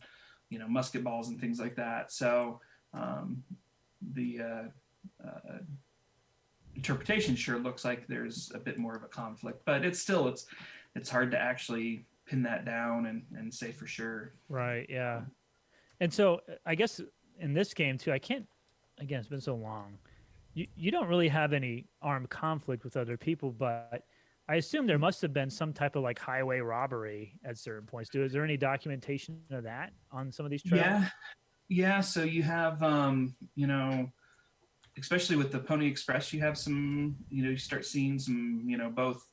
you know, musket balls and things like that. So the interpretation sure looks like there's a bit more of a conflict, but it's hard to actually pin that down and say for sure. Right. Yeah. And so I guess in this game too, again, it's been so long. You don't really have any armed conflict with other people, but I assume there must have been some type of like highway robbery at certain points. Is there any documentation of that on some of these trails? Yeah. So you have, you know, especially with the Pony Express, you have some, you know, you start seeing some, you know, both,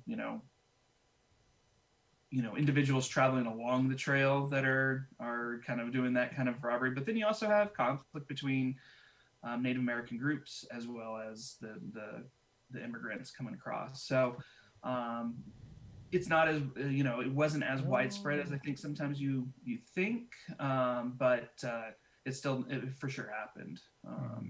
you know, individuals traveling along the trail that are kind of doing that kind of robbery. But then you also have conflict between Native American groups as well as the immigrants coming across. So it's not as, you know, it wasn't as widespread as I think sometimes you think, but it for sure happened.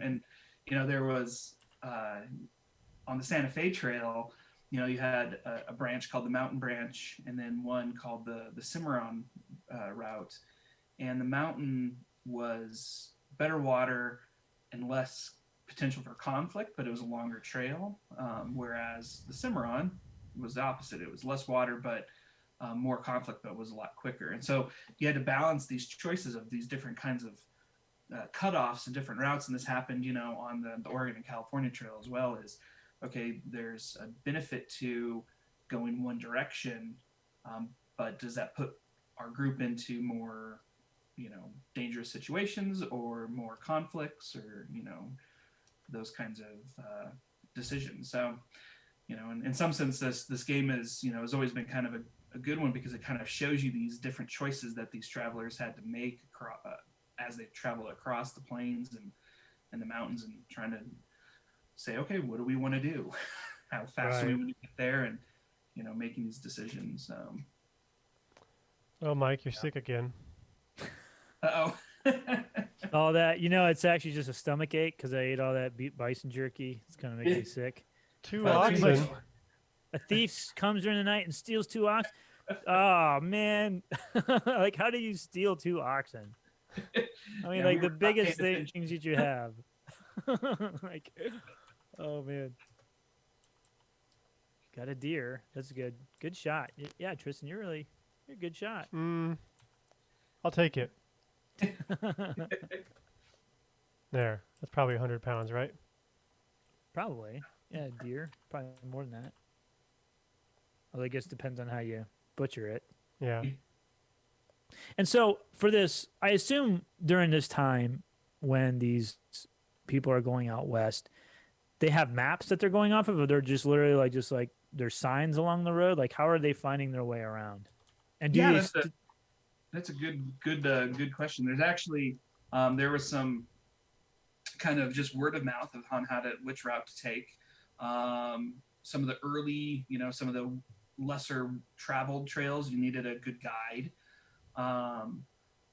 And, you know, there was on the Santa Fe Trail, you know, you had a branch called the Mountain Branch, and then one called the Cimarron route. And the mountain was better water and less potential for conflict, but it was a longer trail. Whereas the Cimarron was the opposite. It was less water, but more conflict, but was a lot quicker. And so you had to balance these choices of these different kinds of cutoffs and different routes. And this happened, you know, on the Oregon and California Trail as well. Is, okay, there's a benefit to going one direction, but does that put our group into more, you know, dangerous situations or more conflicts, or, you know, those kinds of decisions? So, you know, in some sense, this game is, you know, has always been kind of a good one, because it kind of shows you these different choices that these travelers had to make as they travel across the plains and the mountains, and trying to say, okay, what do we want to do? How fast do we want to get there? And, you know, making these decisions. Oh, Mike, you're sick again. Uh-oh. All that, you know, it's actually just a stomach ache because I ate all that bison jerky. It's kind of making me sick. Two oxen. A thief comes during the night and steals 2 oxen. Oh, man. Like, how do you steal 2 oxen? I mean, like, the biggest things that you have. Like, oh, man. Got a deer. That's good. Good shot. Yeah, Tristan, you're a good shot. I'll take it. There. That's probably 100 pounds, right? Probably. Yeah, deer. Probably more than that. Well, I guess it depends on how you butcher it. Yeah. And so for this, I assume during this time when these people are going out west, they have maps that they're going off of, or they're just literally like there's signs along the road. Like, how are they finding their way around? And do Yeah, you that's a good question. There's actually there was some kind of just word of mouth on which route to take. Some of the early, some of the lesser traveled trails, you needed a good guide.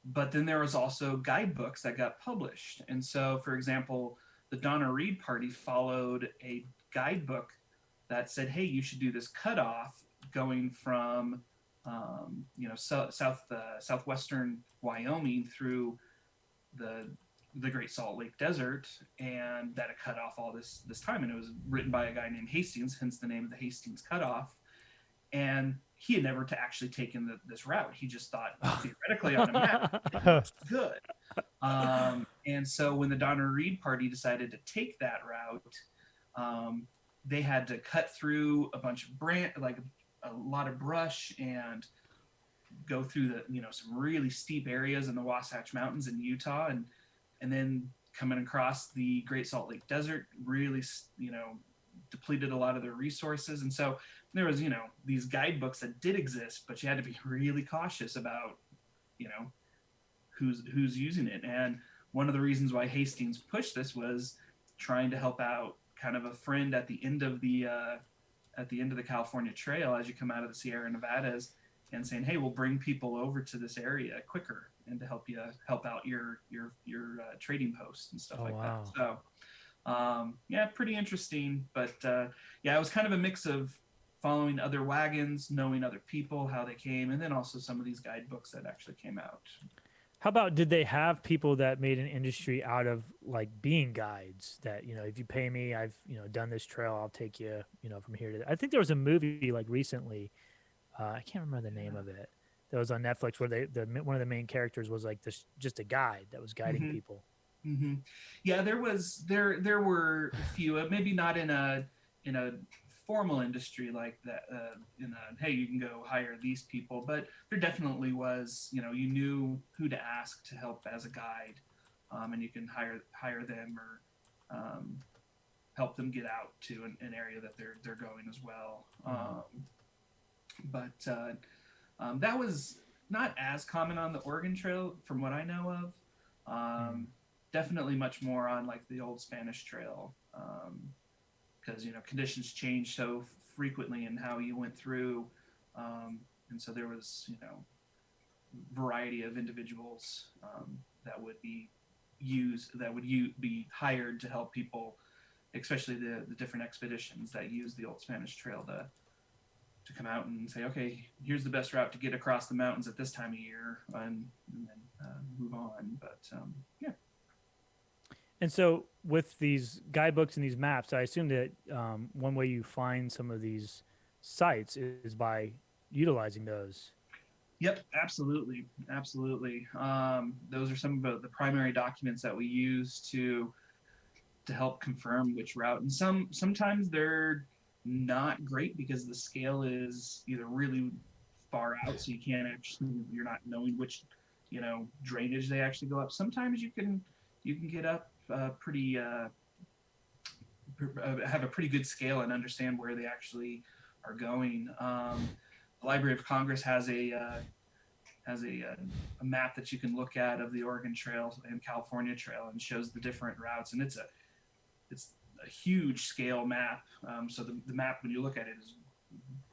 But then there was also guidebooks that got published. And so, for example, the Donna Reed party followed a guidebook that said, hey, you should do this cutoff going from, southwestern Wyoming through the Great Salt Lake Desert, and that it cut off all this time. And it was written by a guy named Hastings, hence the name of the Hastings Cutoff. And he had never actually taken this route. He just thought theoretically on a map, it was good. And so when the Donna Reed party decided to take that route, they had to cut through a bunch of a lot of brush and go through some really steep areas in the Wasatch Mountains in Utah, and then coming across the Great Salt Lake Desert really, depleted a lot of their resources. And so there was, these guidebooks that did exist, but you had to be really cautious about, who's using it. And one of the reasons why Hastings pushed this was trying to help out kind of a friend at the end of the California Trail as you come out of the Sierra Nevadas, and saying, hey, we'll bring people over to this area quicker and to help out your trading posts and stuff wow. that. So yeah, pretty interesting. But yeah, it was kind of a mix of following other wagons, knowing other people, how they came, and then also some of these guidebooks that actually came out. How about, did they have people that made an industry out of like being guides that, if you pay me, I've, done this trail, I'll take you, from here to there. I think there was a movie like recently, I can't remember the name of it, that was on Netflix where one of the main characters was like this, just a guide that was guiding people. Mm-hmm. Yeah, there were a few, maybe not in a formal industry like that, hey, you can go hire these people, but there definitely was, you knew who to ask to help as a guide, and you can hire them or help them get out to an area that they're going as well. But that was not as common on the Oregon Trail from what I know of. Definitely much more on like the old Spanish Trail, because conditions change so frequently in how you went through, and so there was variety of individuals that would be hired to help people, especially the different expeditions that use the old Spanish Trail to come out and say, okay, here's the best route to get across the mountains at this time of year, and then move on. But yeah. And so with these guidebooks and these maps, I assume that one way you find some of these sites is by utilizing those. Yep, absolutely. Those are some of the primary documents that we use to help confirm which route. And sometimes they're not great because the scale is either really far out, so you're not knowing which drainage they actually go up. Sometimes you can get up pretty have a pretty good scale and understand where they actually are going. The Library of Congress has a map that you can look at of the Oregon Trail and California Trail, and shows the different routes, and it's a huge scale map. So the map, when you look at it, is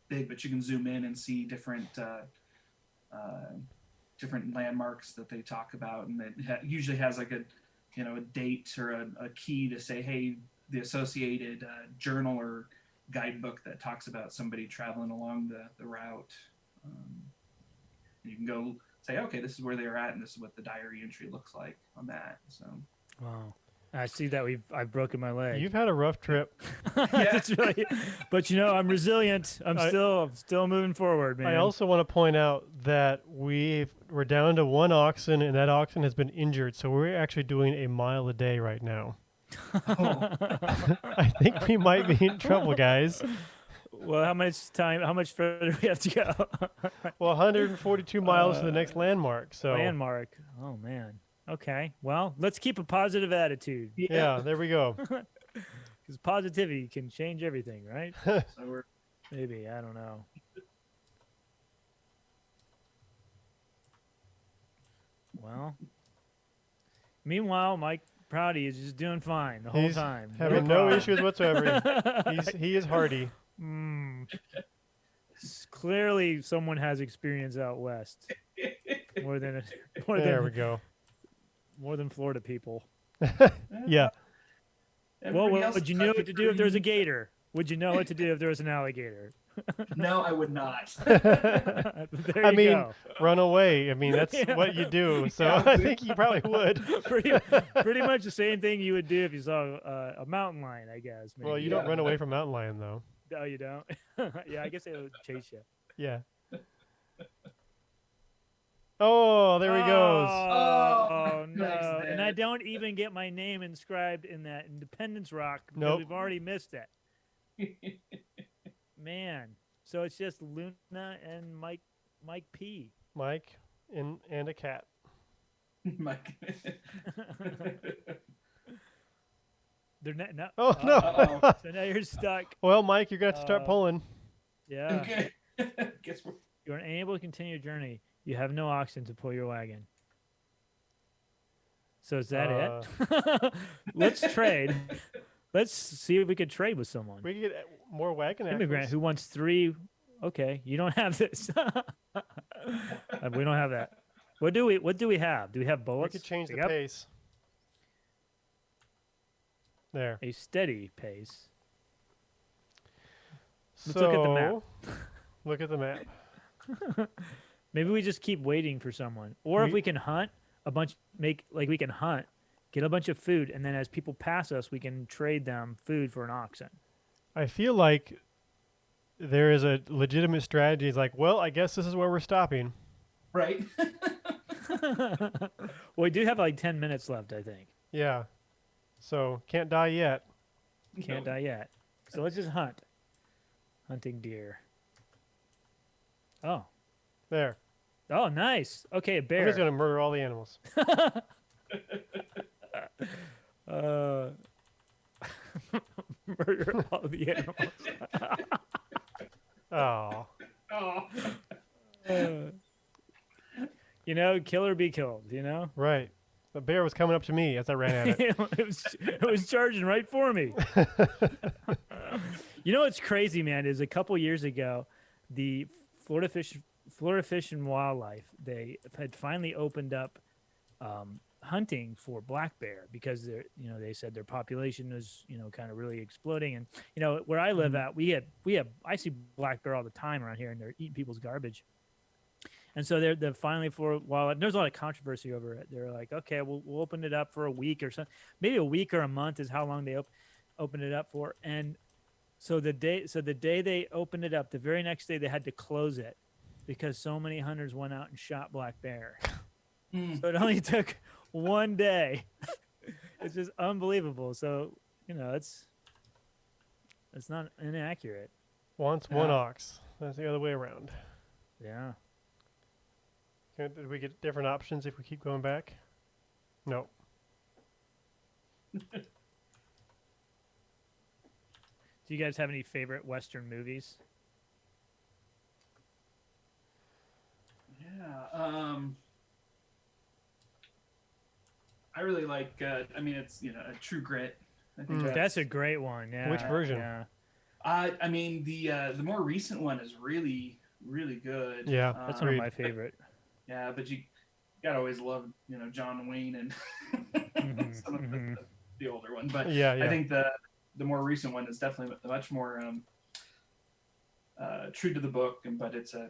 big, but you can zoom in and see different landmarks that they talk about, and it usually has like a date or a key to say, hey, the associated journal or guidebook that talks about somebody traveling along the route. You can go say, okay, this is where they're at, and this is what the diary entry looks like on that. So, wow. I see that I've broken my leg. You've had a rough trip. That's really, but I'm resilient. I'm still moving forward, man. I also want to point out that we're down to one oxen, and that oxen has been injured, so we're actually doing a mile a day right now. Oh. I think we might be in trouble, guys. Well, how much further do we have to go? Well, 142 miles to the next landmark. So landmark. Oh man. Okay. Well, let's keep a positive attitude. Yeah, there we go. Because positivity can change everything, right? So Maybe, I don't know. Well, meanwhile, Mike Prouty is just doing fine the whole He's time. having no problem. issues whatsoever. He is hardy. Clearly, someone has experience out west more than There we go. more than Florida people. Yeah. Well, Everybody what else would you is know like what to do if there was a pretty- gator? Would you know what to do if there was an alligator? No, I would not. There I you mean, go. run away. I mean, that's Yeah. what you do. So Yeah. I think you probably would. pretty much the same thing you would do if you saw a mountain lion, I guess. Maybe. Well, you don't run away from mountain lion, though. No, you don't. Yeah, I guess they would chase you. Yeah. Oh, there he goes. Oh, no. nice And I there. don't even get my name inscribed in that Independence Rock because Nope. we've already missed it. Man. So it's just Luna and Mike P. Mike and a cat. Mike. They're not, no. Oh, no. Uh-oh. So now you're stuck. Well, Mike, you're going to have to start pulling. Yeah. Okay. Guess we're You're unable to continue your journey. You have no oxen to pull your wagon. So is that it? Let's trade. Let's see if we could trade with someone. We could get more wagon Immigrant axles. who wants 3. Okay, you don't have this. We don't have that. What do we have? Do we have We bullets? could change the Yep. pace. There. A steady pace. Let's So, look at the map. Look at the map. Maybe we just keep waiting for someone. Or if We- we can hunt we can hunt, get a bunch of food, and then as people pass us, we can trade them food for an oxen. I feel like there is a legitimate strategy. It's like, well, I guess this is where we're stopping. right. Well, we do have like 10 minutes left, I think. Yeah. So, can't die yet. Can't die yet. So let's just hunt. Hunting deer. Oh. There. Oh, nice. Okay, a I'm bear. just going to murder all the animals. Murder all the animals. Oh. Oh. Kill or be killed, you know? Right. The bear was coming up to me as I ran at it. it was charging right for me. You know what's crazy, man, is a couple years ago, the Florida Fish and Wildlife, they had finally opened up hunting for black bear because they said their population was kind of really exploding, and where I live at, I see black bear all the time around here, and they're eating people's garbage. And so they're finally, for a while, there's a lot of controversy over it. They're like, okay, we'll open it up for a week or something. Maybe a week or a month is how long they open it up for. And so the day they opened it up, the very next day they had to close it because so many hunters went out and shot black bear. So it only took one day. It's just unbelievable. So it's not inaccurate. Once one ox. That's the other way around. Yeah. Did we get different options if we keep going back? No. Do you guys have any favorite Western movies? Yeah. I really like. It's a True Grit. I think That's a great one. Yeah. Which version? Yeah. The more recent one is really really good. Yeah, That's Agreed. one of my favorite. Yeah, but you gotta always love John Wayne and some of the older one. But Yeah. I think the more recent one is definitely much more true to the book, but it's a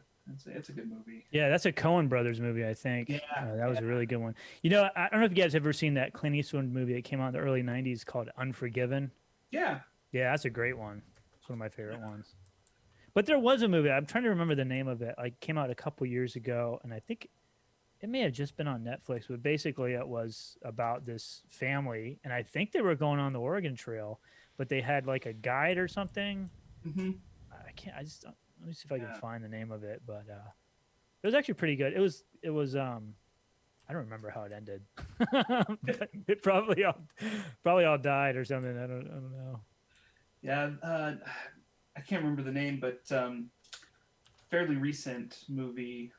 good movie. Yeah, that's a Coen Brothers movie, I think. Yeah, That was a really good one. I don't know if you guys have ever seen that Clint Eastwood movie that came out in the early 90s called Unforgiven. Yeah. Yeah, that's a great one. It's one of my favorite ones. But there was a movie, I'm trying to remember the name of it. It came out a couple years ago, and I think it may have just been on Netflix, but basically it was about this family, and I think they were going on the Oregon Trail, but they had like a guide or something. Mm-hmm. Let me see if I can find the name of it, but it was actually pretty good. It was I don't remember how it ended. It probably all died or something. I don't know. Yeah, I can't remember the name, but fairly recent movie.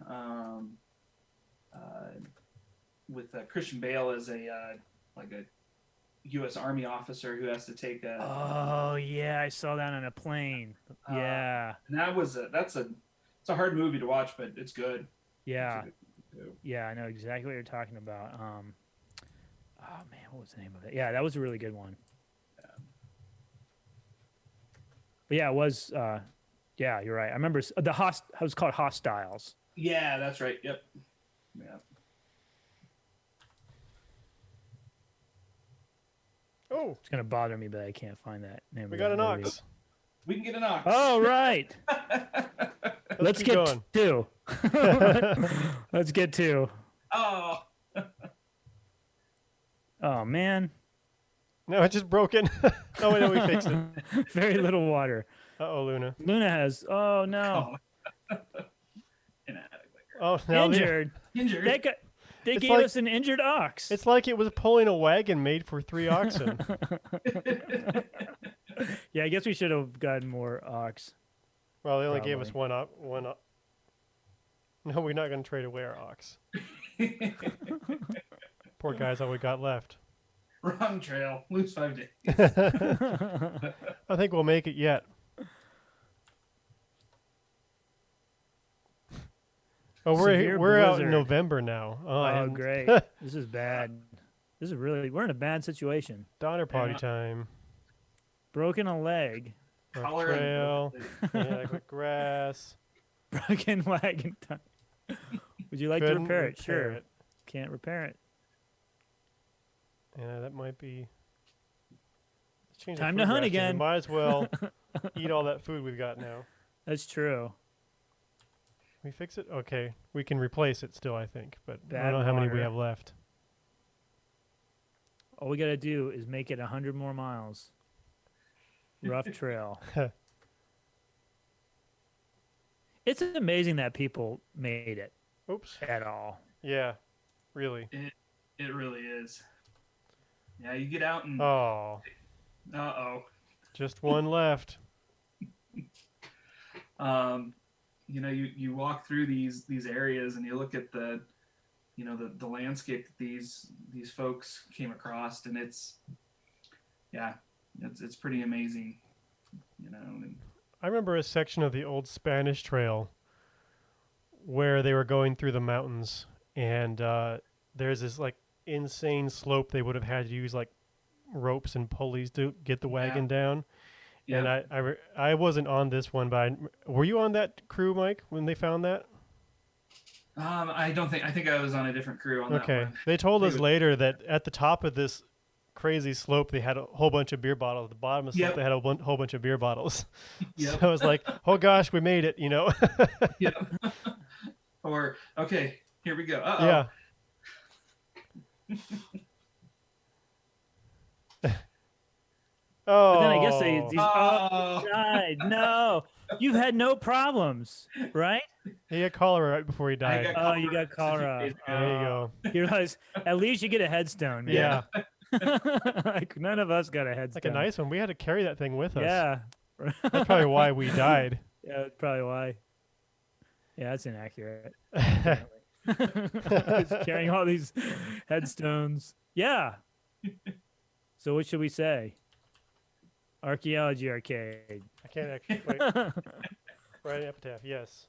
with Christian Bale as like a U.S. Army officer who has to take a. Oh yeah, I saw that on a plane. Yeah, and it's a hard movie to watch, but it's good. yeah, It's a good yeah. I know exactly what you're talking about. Oh man, what was the name of it? Yeah, that was a really good one. But yeah, it was. Yeah, you're right. I remember it was called Hostiles. Yeah, that's right. Yep. Yeah. Oh, It's gonna bother me, but I can't find that name. we of got that an movie. ox. We can get an ox. Oh right. Let's keep get going. two. Let's get two. Oh. Oh man. No, it's just broken. Oh, wait, no, we fixed it. Very little water. Uh-oh, Luna. Luna has. Oh no. Inadequate. Oh, now Injured. Injured. They It's gave like- us an injured ox. It's like it was pulling a wagon made for 3 oxen. Yeah, I guess we should have gotten more ox. Well, they only gave us Probably. one. No, we're not going to trade away our ox. Poor guy's all we got left. Wrong trail. Lose 5 days. I think we'll make it yet. Oh, Severe we're out in blizzard. November now. Oh, and great. This is bad. This is really, we're in a bad situation. Donner party Yeah. time. Broken a leg. Rough Color and- trail. Yeah, quick grass. Broken wagon time. Would you like to Couldn't repair it? Sure. it. Can't repair it. Yeah, that might be. Let's change the Time food to hunt ration. again. We might as well eat all that food we've got now. That's true. We fix it? Okay. We can replace it still, I think, but I Bad don't know how many we water. have left. All we got to do is make it 100 more miles. Rough trail. It's amazing that people made it Oops. at all. Yeah, really. It really is. Yeah, you get out and Oh, uh-oh. just one left. You know, you walk through these areas and you look at the landscape that these folks came across, and it's pretty amazing, you know. And I remember a section of the old Spanish Trail where they were going through the mountains, and there's this like insane slope they would have had to use like ropes and pulleys to get the wagon down. And I wasn't on this one, but were you on that crew, Mike, when they found that? I think I was on a different crew on that Okay. one. They told us They would- later that at the top of this crazy slope, they had a whole bunch of beer bottles. At the bottom of the slope, Yep. they had a whole bunch of beer bottles. Yep. So I was like, oh gosh, we made it, you know? Yep. Or okay, here we go. Uh-oh. Yeah. Oh. But then I guess these Oh. died. No, you've had no problems, right? He had cholera right before he I died. got Oh, you got cholera. days ago. There you go. You realize at least you get a headstone, man. Yeah. Like none of us got a headstone. Like a nice one. We had to carry that thing with us. Yeah. That's probably why we died. Yeah, that's probably why. Yeah, that's inaccurate. Just carrying all these headstones. Yeah. So what should we say? Archaeology arcade. I can't actually wait. Write an epitaph. Yes.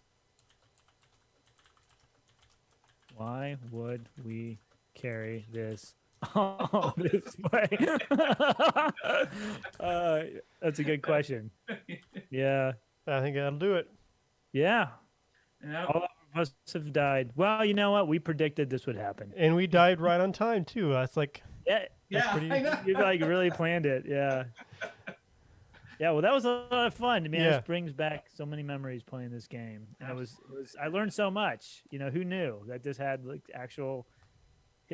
Why would we carry this all this way? That's a good question. Yeah. I think that'll do it. Yeah. Yep. All of us have died. Well, you know what? We predicted this would happen. And we died right on time too. That's like Yeah. Yeah, pretty- I know. You like really planned it. Yeah. Yeah, well, that was a lot of fun. Man, Yeah. this brings back so many memories playing this game. And I learned so much. You know, who knew that this had like actual.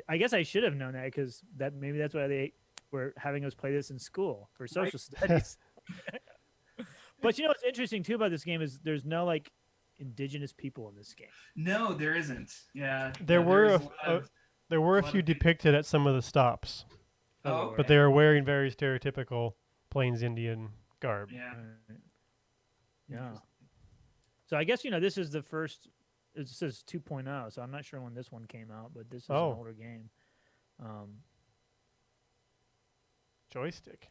I guess I should have known that because maybe that's why they were having us play this in school for social studies. But you know what's interesting too about this game is there's no like indigenous people in this game. No, there isn't. Yeah. There no, were there's a- lot of- there were a lot few of people- depicted at some of the stops, Oh, but they were wearing very stereotypical Plains Indian garb. yeah. Right. Yeah. So I guess this is the first it says 2.0, so I'm not sure when this one came out, but this is an Oh. older game. Joystick.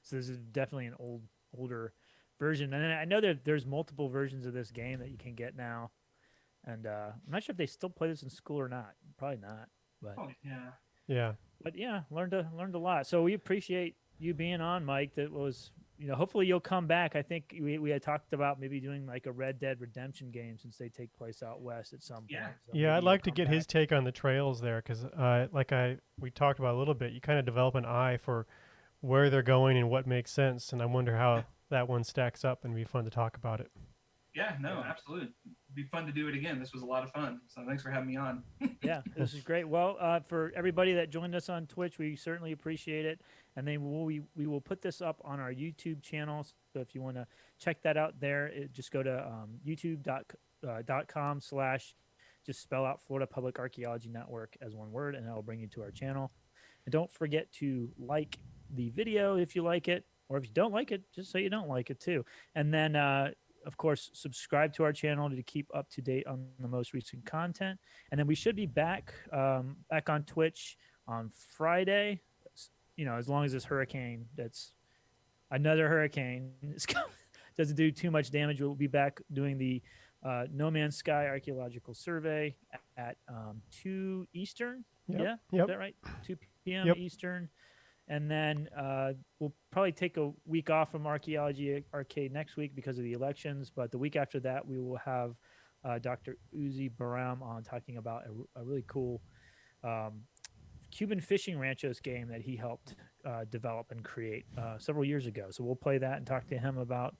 So this is definitely an older version, and I know that there's multiple versions of this game that you can get now, and I'm not sure if they still play this in school or not. Probably not, but Oh yeah. Yeah. learned a lot. So we appreciate you being on, Mike. That was, hopefully you'll come back. I think we had talked about maybe doing like a Red Dead Redemption game since they take place out west at some Yeah. point. So Yeah, maybe I'd you'll like to come get his back. take on the trails there because, we talked about a little bit, you kind of develop an eye for where they're going and what makes sense, and I wonder how that one stacks up, and it'd be fun to talk about it. Yeah, no, Yeah. absolutely. It'd be fun to do it again. This was a lot of fun. So thanks for having me on. Yeah, this is great. Well, for everybody that joined us on Twitch, we certainly appreciate it. And then we will put this up on our YouTube channel. So if you want to check that out there, just go to youtube.com/ just spell out Florida Public Archaeology Network as one word, and that will bring you to our channel. And don't forget to like the video if you like it, or if you don't like it, just say you don't like it too. And then, of course, subscribe to our channel to keep up to date on the most recent content. And then we should be back on Twitch on Friday. As long as this hurricane, that's another hurricane, doesn't do too much damage. We'll be back doing the No Man's Sky archaeological survey at 2 Eastern. Yep. Yeah, Yep. is that right? 2 p.m. Yep. Eastern. And then we'll probably take a week off from Archaeology Arcade next week because of the elections. But the week after that, we will have Dr. Uzi Baram on talking about a really cool Cuban fishing ranchos game that he helped develop and create several years ago. So we'll play that and talk to him about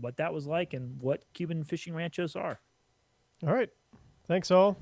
what that was like and what Cuban fishing ranchos are. All right. Thanks, all.